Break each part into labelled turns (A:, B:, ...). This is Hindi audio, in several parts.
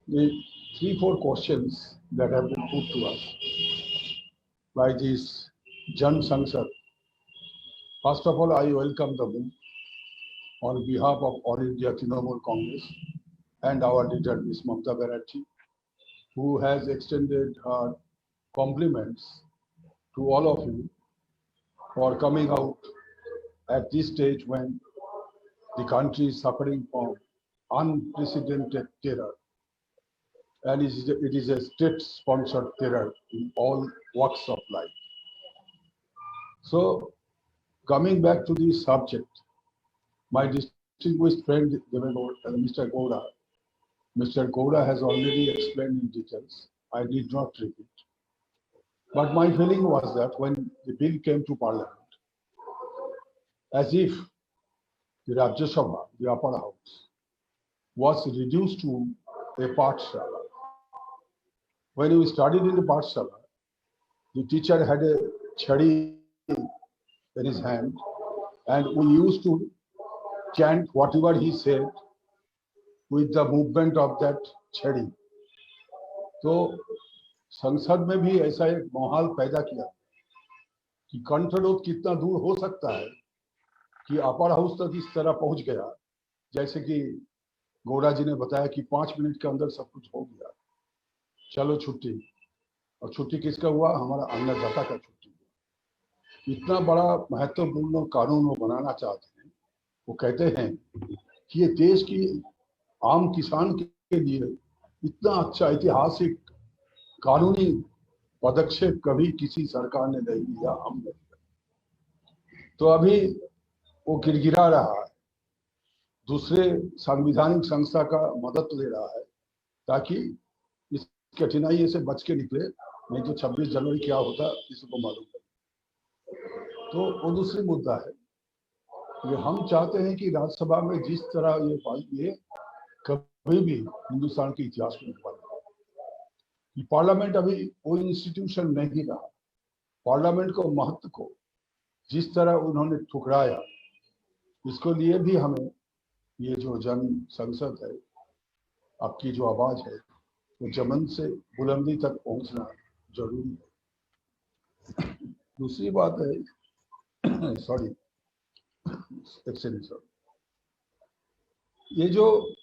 A: the 3-4 questions that have been put to us by this Jan Sangsad. First of all, I welcome the move on behalf of All India Trinamool Congress and our leader, Ms. Mamata Banerjee, who has extended her compliments to all of you for coming out at this stage when the country is suffering from unprecedented terror. And it is a state-sponsored terror in all walks of life. So, coming back to the subject, my distinguished friend Mr. Gowda has already explained in details. I did not repeat. But my feeling was that when the bill came to Parliament, as if the Rajya Sabha, the upper house, was reduced to a Pathshala. When we studied in the Pathshala, the teacher had a chhadi in his hand, and we used to chant whatever he said with the movement of that chhadi. तो संसद में भी ऐसा एक माहौल पैदा किया कि कंठरोध कितना दूर हो सकता है कि अपर हाउस तक इस तरह पहुंच गया, जैसे कि गौड़ा जी ने बताया कि 5 मिनट के अंदर सब कुछ हो गया, चलो छुट्टी। और छुट्टी किसका हुआ? हमारा अन्नदाता का छुट्टी हुआ। इतना बड़ा महत्वपूर्ण कानून वो बनाना चाहते हैं। वो कहते हैं कि ये देश की आम किसान के लिए इतना अच्छा ऐतिहासिक कानूनी पदक्षेप कभी किसी सरकार ने नहीं लिया, हमने। तो अभी वो गिड़गिड़ा रहा है, दूसरे संवैधानिक संस्था का मदद ले रहा है ताकि इस कठिनाई से बच के निकले, नहीं तो 26 जनवरी क्या होता किसी को मालूम नहीं। तो वो दूसरी मुद्दा है, ये हम चाहते हैं कि राज्यसभा में जिस तरह ये कभी भी हिंदुस्तान के इतिहास में नहीं। पार्लियामेंट अभी कोई इंस्टीट्यूशन नहीं रहा। पार्लियामेंट को महत्व को जिस तरह उन्होंने ठुकराया, इसको लिए भी हमें ये जो जन संसद है, आपकी जो आवाज है, वो जमन से बुलंदी तक पहुंचना जरूरी है। दूसरी बात है, सॉरी सर, ये जो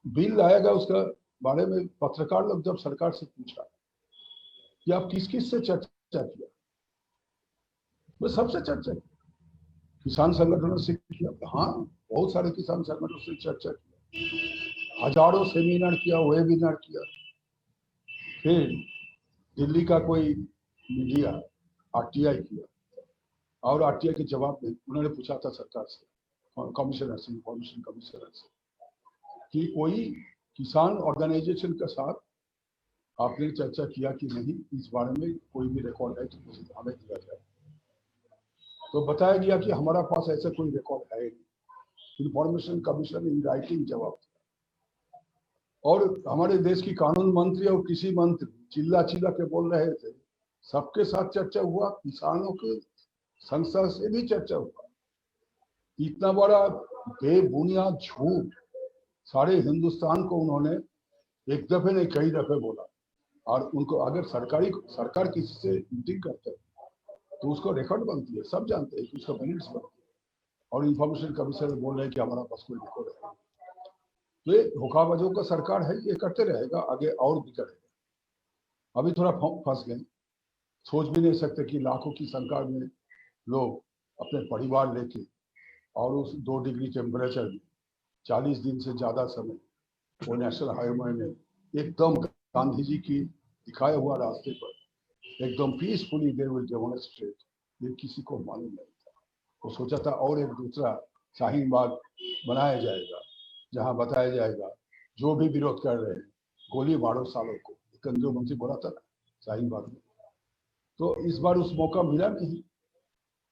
A: बिल आएगा उसका बारे में पत्रकार लोग जब सरकार से पूछा कि आप किस किस से चर्चा किया, मैं सबसे चर्चा की, किसान संगठनों से किया। हाँ, बहुत सारे किसान संगठनों से चर्चा किया, हजारों सेमिनार किया, वेबिनार किया। फिर दिल्ली का कोई मीडिया आरटीआई किया, और आरटीआई के जवाब में उन्होंने पूछा था सरकार से, कमिश्नर से, इंफॉर्मेशन कमिश्नर से, कि कोई किसान ऑर्गेनाइजेशन के साथ आपने चर्चा किया कि नहीं, इस बारे में कोई भी रिकॉर्ड है तो मुझे हमें दिया जाए। तो बताया गया कि हमारा पास ऐसा कोई रिकॉर्ड है नहीं। इंफॉर्मेशन कमीशन इन राइटिंग जवाब दिया, और हमारे देश की कानून मंत्री और कृषि मंत्री चिल्ला चिल्ला के बोल रहे थे, सबके साथ चर्चा हुआ, किसानों की संस्था से भी चर्चा हुआ। इतना बड़ा बेबुनियाद झूठ सारे हिंदुस्तान को उन्होंने एक दफे नहीं कई दफे बोला। और उनको अगर सरकार किसी से मीटिंग करते है तो उसको रिकॉर्ड बनती है, सब जानते हैं कि उसका मिनट्स बनती है, और इंफॉर्मेशन कमिश्नर बोल रहे हैं कि हमारा पास कोई रिकॉर्ड है। तो ये धोखाबाजों का सरकार है, ये करते रहेगा, आगे और भी करेगा। अभी थोड़ा फंस गए, सोच भी नहीं सकते कि लाखों की संख्या में लोग अपने परिवार लेके और उस 2 डिग्री टेम्परेचर में 40 दिन से ज्यादा समय वो नेशनल हाईवे में एकदम गांधी जी की दिखाया हुआ रास्ते पर एकदम पीसफुली दे विल डेमोन्स्ट्रेट, ये किसी को मालूम नहीं था। वो सोचा था और एक दूसरा शाहीन बाग बनाया जाएगा, जहां बताया जाएगा जो भी विरोध कर रहे हैं गोली मारो सालों को, केंद्रीय मंत्री बोला था ना शाहीन बाग में। तो इस बार उस मौका मिला नहीं।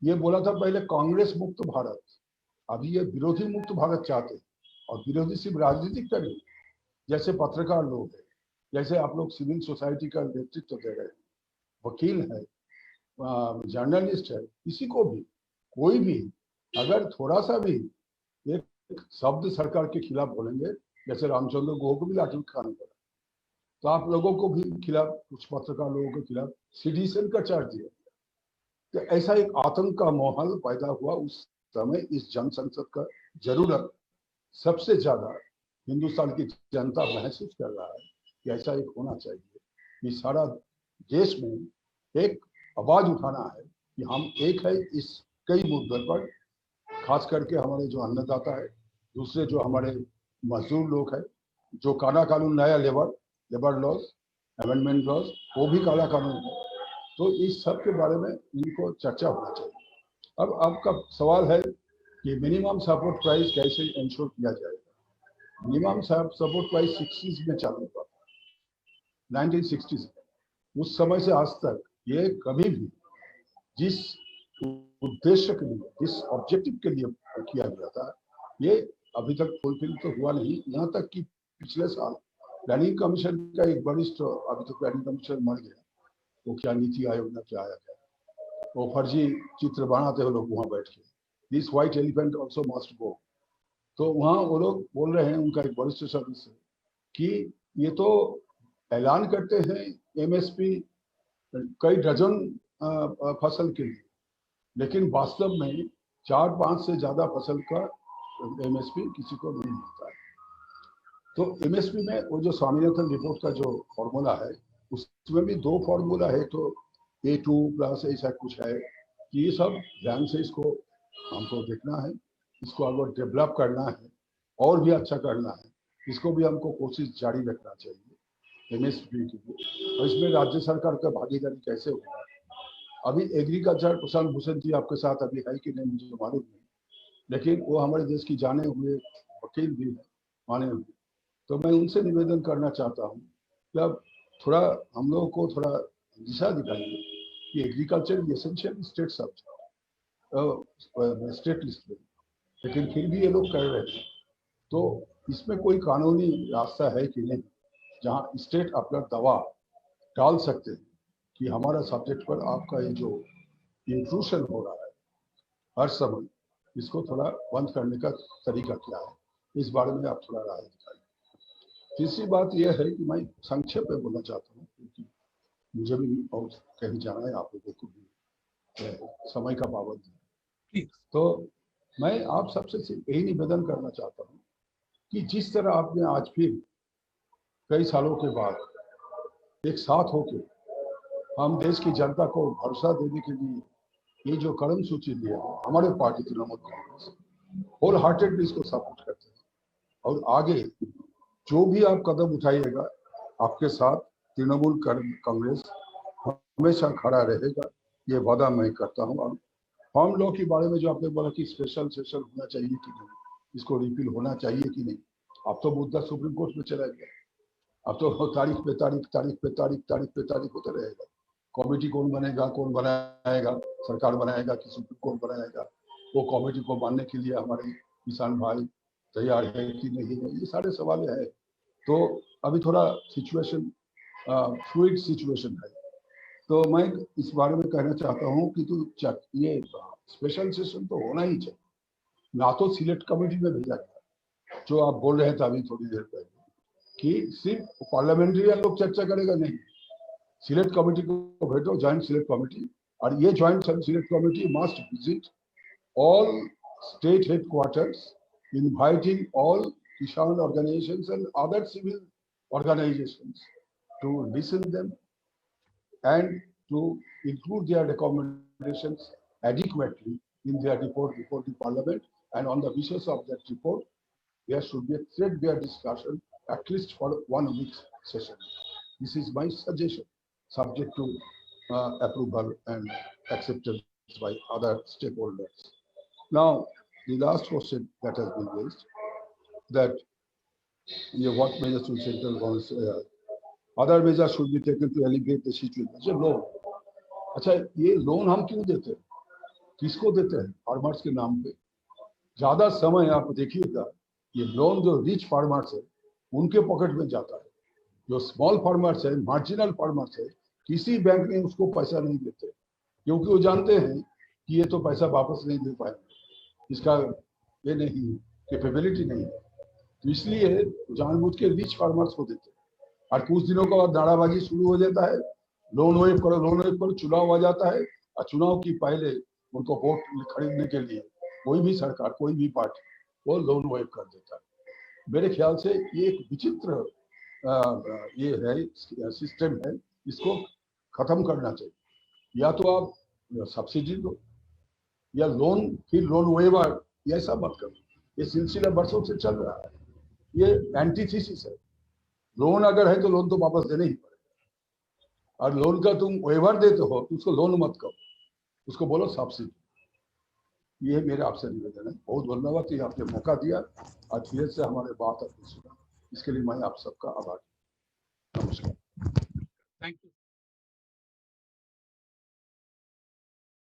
A: ये बोला था पहले कांग्रेस मुक्त भारत, अभी ये विरोधी मुक्त भारत चाहते हैं। और विरोधी सिर्फ राजनीतिक का नहीं, जैसे पत्रकार लोग हैं, जैसे आप लोग सिविल सोसाइटी का नेतृत्व दे रहे हैं, वकील है, जर्नलिस्ट है, किसी को भी कोई भी अगर थोड़ा सा भी एक शब्द सरकार के खिलाफ बोलेंगे, जैसे रामचंद्र गुह को भी लाठी खाना पड़ा, तो आप लोगों को भी खिलाफ, कुछ पत्रकार लोगों के खिलाफ सिडिशन का चार्ज दिया। तो ऐसा एक आतंक का माहौल पैदा हुआ उस समय। इस जन संसद का जरूरत सबसे ज्यादा हिंदुस्तान की जनता महसूस कर रहा है कि ऐसा एक होना चाहिए कि सारा देश में एक आवाज उठाना है कि हम एक है इस कई मुद्दों पर, खास करके हमारे जो अन्नदाता है, दूसरे जो हमारे मजदूर लोग हैं, जो काला कानून नया लेबर लॉज अमेंडमेंट लॉज वो भी काला कानून है। तो इस सब के बारे में इनको चर्चा होना चाहिए। अब आपका सवाल है कि मिनिमम सपोर्ट प्राइस कैसे इंश्योर किया जाएगा। मिनिमम सपोर्ट प्राइस 60s में चालू हुआ था, 1960s। उस समय से आज तक ये कभी भी जिस उद्देश्य के लिए, जिस ऑब्जेक्टिव के लिए किया गया था, ये अभी तक फुलफिल तो हुआ नहीं। यहाँ तक कि पिछले साल प्लानिंग कमीशन का एक वरिष्ठ, अभी तो प्लानिंग कमीशन मर गया, वो क्या नीति आयोग में क्या आया गया, वो फर्जी चित्र बनाते हो लोग वहां बैठ के, this white elephant also must go. तो वहां वो लोग बोल रहे हैं, उनका एक वरिष्ठ सदस्य, कि ये तो ऐलान करते हैं एमएसपी कई डजन फसल के लिए, लेकिन वास्तव में 4-5 से ज्यादा फसल का एमएसपी किसी को नहीं मिलता है। तो एमएसपी में वो जो स्वामीनाथन रिपोर्ट का जो फॉर्मूला है, उसमें भी 2 फॉर्मूला है, तो A2 प्लस ऐसा कुछ है कि ये सब ध्यान से इसको हमको देखना है, इसको अगर डेवलप करना है और भी अच्छा करना है, इसको भी हमको कोशिश जारी रखना चाहिए एमएसपी के लिए। और इसमें राज्य सरकार का भागीदारी कैसे होगा। अभी एग्रीकल्चर प्रशांत भूषण जी आपके साथ अभी है कि नहीं मुझे मालूम नहीं, लेकिन वो हमारे देश की जाने हुए वकील भी है, माने हुए। तो मैं उनसे निवेदन करना चाहता हूँ कि अब थोड़ा हम लोगों को थोड़ा दिशा दिखाइए कि agriculture essential state subject state list में, लेकिन फिर भी ये लोग कर रहे हैं। तो इसमें कोई कानूनी रास्ता है कि नहीं जहाँ स्टेट अपना दवा डाल सकते हैं कि हमारा सब्जेक्ट पर आपका ये जो इंट्रूशन हो रहा है हर समय, इसको थोड़ा बंद करने का तरीका क्या है, इस बारे में आप थोड़ा राय दिखाइए। तीसरी बात यह है कि मैं संक्षेप में बोलना चाहता हूँ, क्योंकि मुझे भी और कहीं जाना है, आप लोगों को भी समय का पाबंद है। तो मैं आप सबसे यही निवेदन करना चाहता हूँ कि जिस तरह आपने आज फिर कई सालों के बाद एक साथ होके हम देश की जनता को भरोसा देने के लिए ये जो कदम सूची लिया, हमारे party Trinamool Congress wholeheartedly इसको सपोर्ट करते हैं। और आगे जो भी आप कदम उठाइएगा, आपके साथ तृणमूल कांग्रेस हमेशा खड़ा रहेगा, ये वादा मैं करता हूँ। और फार्म लॉ के बारे में जो आपने बोला कि स्पेशल सेशन होना चाहिए कि नहीं, इसको रिपील होना चाहिए कि नहीं, अब तो मुद्दा सुप्रीम कोर्ट में चला गया, अब तो तारीख पे तारीख होता रहेगा। कमेटी कौन बनेगा, कौन बनाएगा, सरकार बनाएगा कि सुप्रीम कोर्ट बनाएगा, वो कमेटी को मानने के लिए हमारे किसान भाई तैयार है कि नहीं है, ये सारे सवाल है। तो अभी थोड़ा सिचुएशन फ्लूइड सिचुएशन है। तो मैं इस बारे में कहना चाहता हूँ कि ये स्पेशल सेशन तो होना ही चाहिए, ना तो सिलेक्ट कमेटी में भेजा गया, जो आप बोल रहे थे अभी थोड़ी देर पहले कि सिर्फ पार्लियामेंट्रियन लोग चर्चा करेगा, नहीं, सिलेक्ट कमेटी को भेजो, ज्वाइंट सिलेक्ट कमेटी, और ये joint select committee must visit all state headquarters, inviting all Kisan organizations and other civil organizations to listen them and to include their recommendations adequately in their report before the parliament. And on the basis of that report, there should be a threadbare discussion at least for 1 week session. This is my suggestion, subject to approval and acceptance by other stakeholders. Now, the last question that has been raised, that what measures should central government, other measures should be taken to alleviate the situation. Loan, अच्छा ये लोन हम क्यों देते हैं, किसको देते हैं? फार्मर्स के नाम पे। ज्यादा समय आप देखिएगा, ये लोन जो रिच फार्मर्स है उनके पॉकेट में जाता है, जो स्मॉल फार्मर्स है, मार्जिनल फार्मर्स है, किसी बैंक ने उसको पैसा नहीं देते, क्योंकि वो जानते हैं कि ये तो पैसा वापस नहीं दे पाएंगे, इसका ये नहीं कैपेबिलिटी नहीं है, तो इसलिए जानबूझ के रिच फार्मर्स को देते हैं। और कुछ दिनों के बाद नाराबाजी शुरू हो जाता है, लोन वेव करो, चुनाव आ जाता है और चुनाव की पहले उनको वोट खरीदने के लिए कोई भी सरकार, कोई भी पार्टी वो लोन वेव कर देता है। मेरे ख्याल से ये एक विचित्र ये है सिस्टम है, इसको खत्म करना चाहिए। या तो आप सब्सिडी दो या लोन, फिर लोन वेवर, ऐसा मत करो। ये सिलसिला बरसों से चल रहा है, ये एंटीथीसिस है। लोन अगर है तो लोन तो वापस देना ही पड़ेगा, और लोन का तुम वेवर देते हो तो उसको लोन मत करो, उसको बोलो सब्सिडी। ये मेरे आपसे निवेदन है। बहुत धन्यवाद कि आपने मौका दिया और धीरे से हमारे बात आपने सुना, इसके लिए मैं आप सबका आभारी। नमस्कार।
B: Thank you.